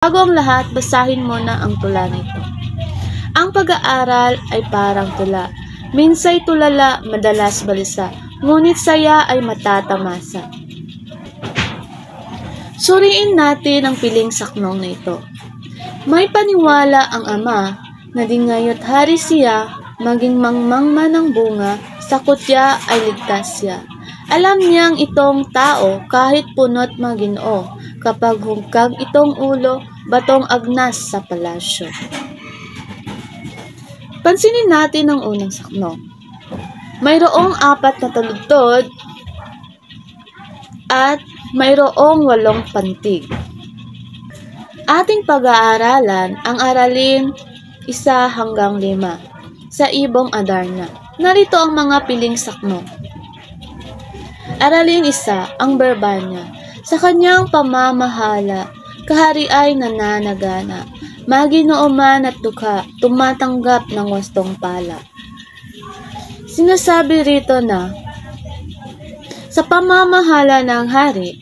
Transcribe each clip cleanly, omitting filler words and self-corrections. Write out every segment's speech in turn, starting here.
Bago ang lahat, basahin mo na ang tula nito. Ang pag-aaral ay parang tula. Minsay tulala, madalas balisa, ngunit saya ay matatamasa. Suriin natin ang piling saknong na ito. May paniwala ang ama na di ngayo't hari siya, maging mangmang man ang bunga, sa kutya ay ligtas siya. Alam niyang itong tao kahit punot maginoo, kapag hungkag itong ulo, batong agnas sa palasyo. Pansinin natin ang unang saknong. Mayroong 4 na taludtod at mayroong 8 pantig. Ating pag-aaralan ang aralin 1 hanggang 5 sa Ibong Adarna. Narito ang mga piling saknong. Aralin 1, ang Berbanya. Sa kanyang pamamahala, kahari ay nananagana. Maginoo man at dukha, tumatanggap ng wastong pala. Sinasabi rito na, sa pamamahala ng hari,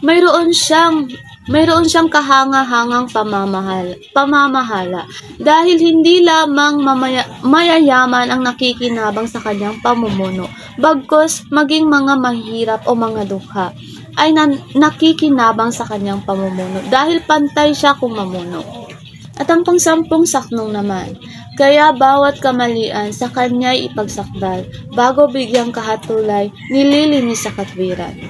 mayroon siyang kahanga-hangang pamamahala dahil hindi lamang mayayaman ang nakikinabang sa kanyang pamumuno, bagkus maging mga mahirap o mga dukha ay nakikinabang sa kanyang pamumuno dahil pantay siya kung mamuno. At ang pang-10 saknong naman, kaya bawat kamalian sa kanya'y ipagsakdal, bago bigyang kahatulay, nililinis sa katwiran.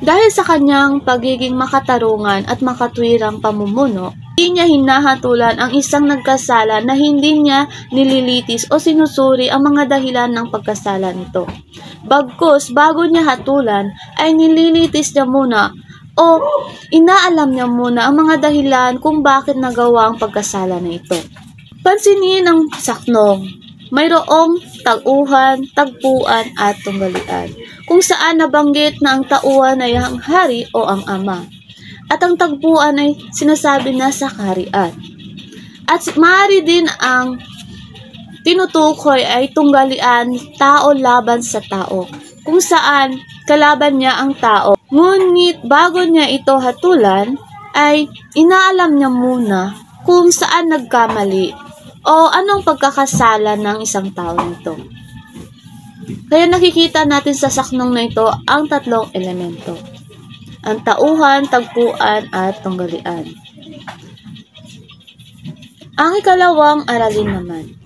Dahil sa kanyang pagiging makatarungan at makatwirang pamumuno, hindi niya hinahatulan ang isang nagkasala na hindi niya nililitis o sinusuri ang mga dahilan ng pagkasala nito. Bagkus, bago niya hatulan, ay nililitis niya muna o inaalam niya muna ang mga dahilan kung bakit nagawa ang pagkasala na ito. Pansinin ang saknong. Mayroong tauhan, tagpuan at tunggalian, kung saan nabanggit na ang tauhan ay ang hari o ang ama, at ang tagpuan ay sinasabi na sa kaharian. At maaari din ang tinutukoy ay tunggalian, tao laban sa tao, kung saan kalaban niya ang tao. Ngunit bago niya ito hatulan, ay inaalam niya muna kung saan nagkamali o anong pagkakasala ng isang tao nito. Kaya nakikita natin sa saknong na ito ang 3 elemento. Ang tauhan, tagpuan, at tunggalian. Ang ikalawang aralin naman.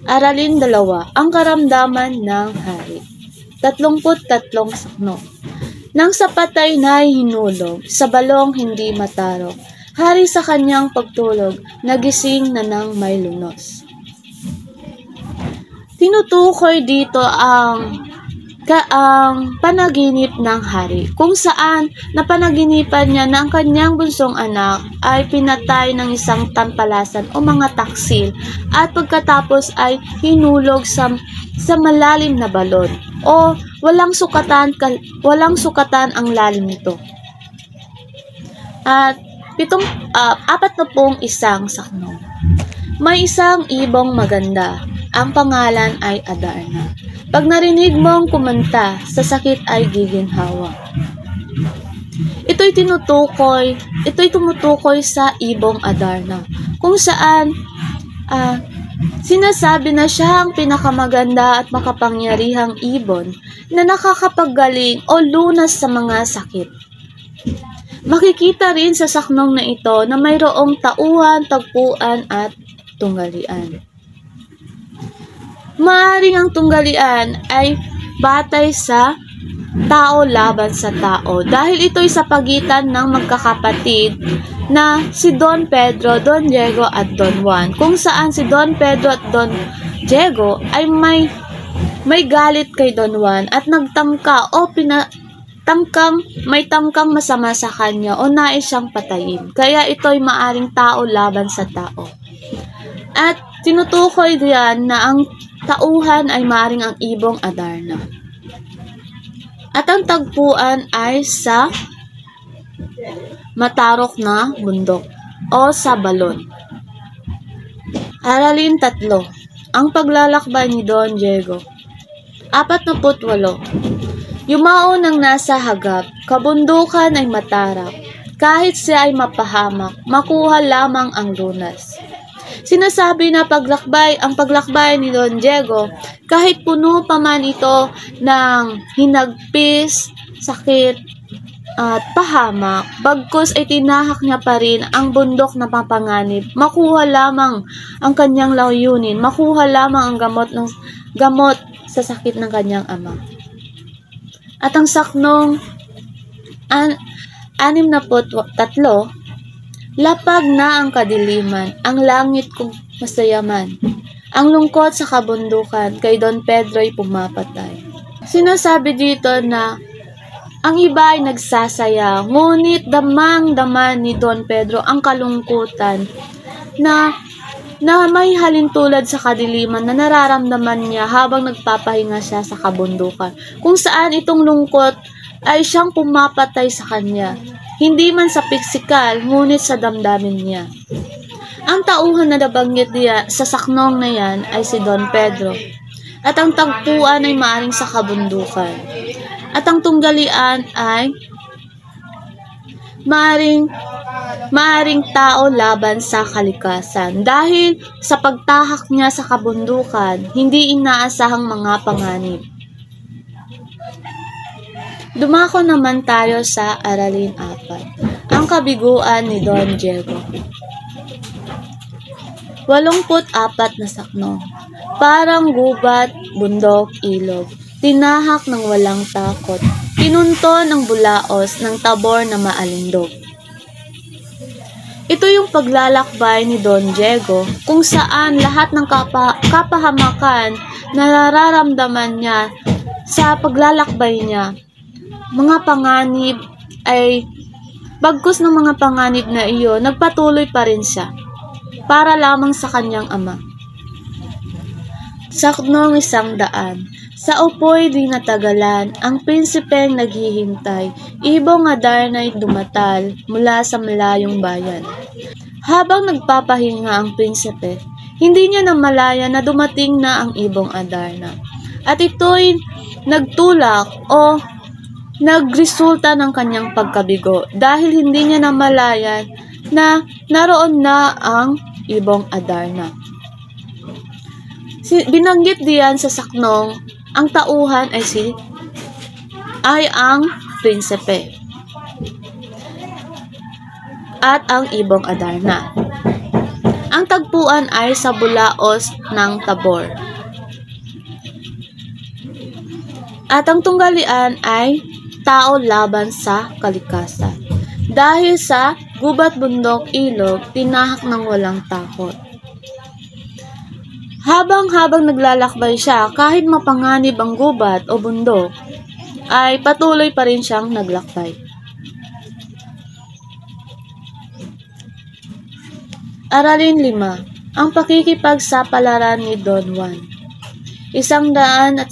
Aralin 2, ang karamdaman ng hari. 33 saknong. Nang sa patay na hinulog, sa balong hindi matarong, hari sa kanyang pagtulog, nagising na ng may lunos. Tinutukoy dito ang panaginip ng hari, kung saan napanaginipan niya na ang kanyang bunsong anak ay pinatay ng isang tampalasan o mga taksil at pagkatapos ay hinulog sa malalim na balon o walang sukatan ang lalim nito. At 41 saknong. May isang ibong maganda. Ang pangalan ay Adarna. Pag narinig mong kumanta, sa sakit ay giginhawa. Ito'y tumutukoy sa ibong Adarna, kung saan sinasabi na siya ang pinakamaganda at makapangyarihang ibon na nakakapaggaling o lunas sa mga sakit. Makikita rin sa saknong na ito na mayroong tauhan, tagpuan at tunggalian. Maaaring ang tunggalian ay batay sa tao laban sa tao dahil ito'y sa pagitan ng magkakapatid na si Don Pedro, Don Diego at Don Juan, kung saan si Don Pedro at Don Diego ay may galit kay Don Juan at nagtangka o may tangkang masama sa kanya o nais siyang patayin. Kaya ito'y maaring tao laban sa tao. At tinutukoy diyan na ang tauhan ay maaring ang ibong Adarna. At ang tagpuan ay sa matarok na bundok o sa balon. Aralin 3, ang paglalakbay ni Don Diego. 48. Yumao ng nasa hagap, kabundukan ay matarap, kahit siya ay mapahamak, makuha lamang ang lunas. Sinasabi na ang paglakbay ni Don Diego, kahit puno pa man ito ng hinagpis, sakit, at pahamak, bagkus ay tinahak niya pa rin ang bundok na papanganib. Makuha lamang ang kanyang layunin, makuha lamang ang gamot sa sakit ng kanyang ama. At ang saknong 63, lapag na ang kadiliman, ang langit kung masayaman. Ang lungkot sa kabundukan, kay Don Pedro ay pumapatay. Sinasabi dito na ang iba ay nagsasaya, ngunit damang-dama ni Don Pedro ang kalungkutan na may halintulad sa kadiliman na nararamdaman niya habang nagpapahinga siya sa kabundukan, kung saan itong lungkot ay siyang pumapatay sa kanya. Hindi man sa pisikal, ngunit sa damdamin niya. Ang tauhan na nabanggit niya sa saknong na yan ay si Don Pedro. At ang tagpuan ay maaring sa kabundukan. At ang tunggalian ay maaring tao laban sa kalikasan. Dahil sa pagtahak niya sa kabundukan, hindi inaasahang mga panganib. Dumako naman tayo sa Aralin 4, ang kabiguan ni Don Diego. 84 na saknong, parang gubat, bundok, ilog, tinahak ng walang takot, pinunto ng bulaos ng tabor na maalindog. Ito yung paglalakbay ni Don Diego, kung saan lahat ng kapahamakan na nararamdaman niya sa paglalakbay niya, mga panganib ay bagkus ng mga panganib na iyon, nagpatuloy pa rin siya para lamang sa kanyang ama. Saknong 100, sa upoy di natagalan, ang prinsipeng naghihintay, ibong Adarna'y dumatal mula sa malayong bayan. Habang nagpapahinga ang prinsipe, hindi niya namalaya na dumating na ang ibong Adarna. At ito'y nagtulak o nagresulta ng kanyang pagkabigo dahil hindi niya namalayan na naroon na ang ibong Adarna. Binanggit diyan sa saknong, ang tauhan ay ang prinsipe at ang ibong Adarna. Ang tagpuan ay sa bulaos ng Tabor. At ang tunggalian ay tao laban sa kalikasan. Dahil sa gubat, bundok, ilog, tinahak ng walang takot. Habang naglalakbay siya, kahit mapanganib ang gubat o bundok, ay patuloy pa rin siyang naglakbay. Aralin 5, ang pakikipagsapalaran ni Don Juan. 110,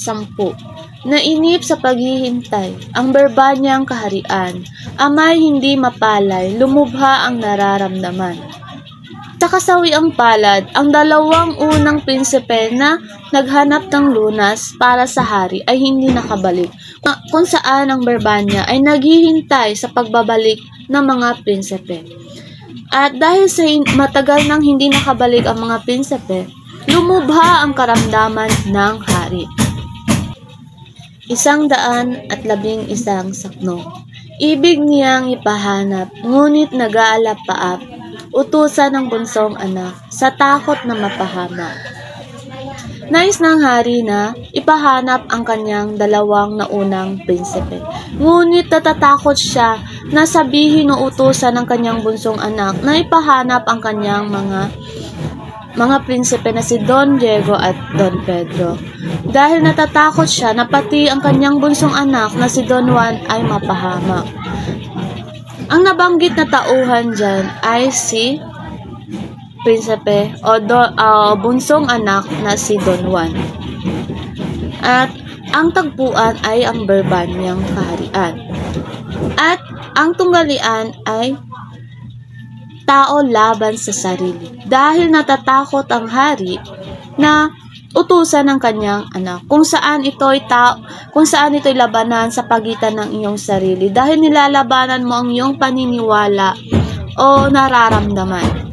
nainip sa paghihintay, ang berbanyang kaharian, amay hindi mapalay, lumubha ang nararamdaman. Sa kasawiang palad, ang dalawang unang prinsipe na naghanap ng lunas para sa hari ay hindi nakabalik, kung saan ang berbanya ay naghihintay sa pagbabalik ng mga prinsipe. At dahil sa matagal nang hindi nakabalik ang mga prinsipe, lumubha ang karamdaman ng hari. 111 saknong, ibig niyang ipahanap, ngunit nag-aalapaap, utusan ng bunsong anak, sa takot na mapahamak. Nais ng hari na ipahanap ang kanyang dalawang naunang prinsipe, ngunit natatakot siya na sabihin o utusan ng kanyang bunsong anak na ipahanap ang kanyang mga prinsipe na si Don Diego at Don Pedro. Dahil natatakot siya na pati ang kanyang bunsong anak na si Don Juan ay mapahamak. Ang nabanggit na tauhan dyan ay si prinsipe o bunsong anak na si Don Juan. At ang tagpuan ay ang berbanyang kaharian. At ang tunggalian ay tao laban sa sarili. Dahil natatakot ang hari na utusan ng kanyang anak, kung saan ito'y labanan sa pagitan ng iyong sarili dahil nilalabanan mo ang iyong paniniwala o nararamdaman.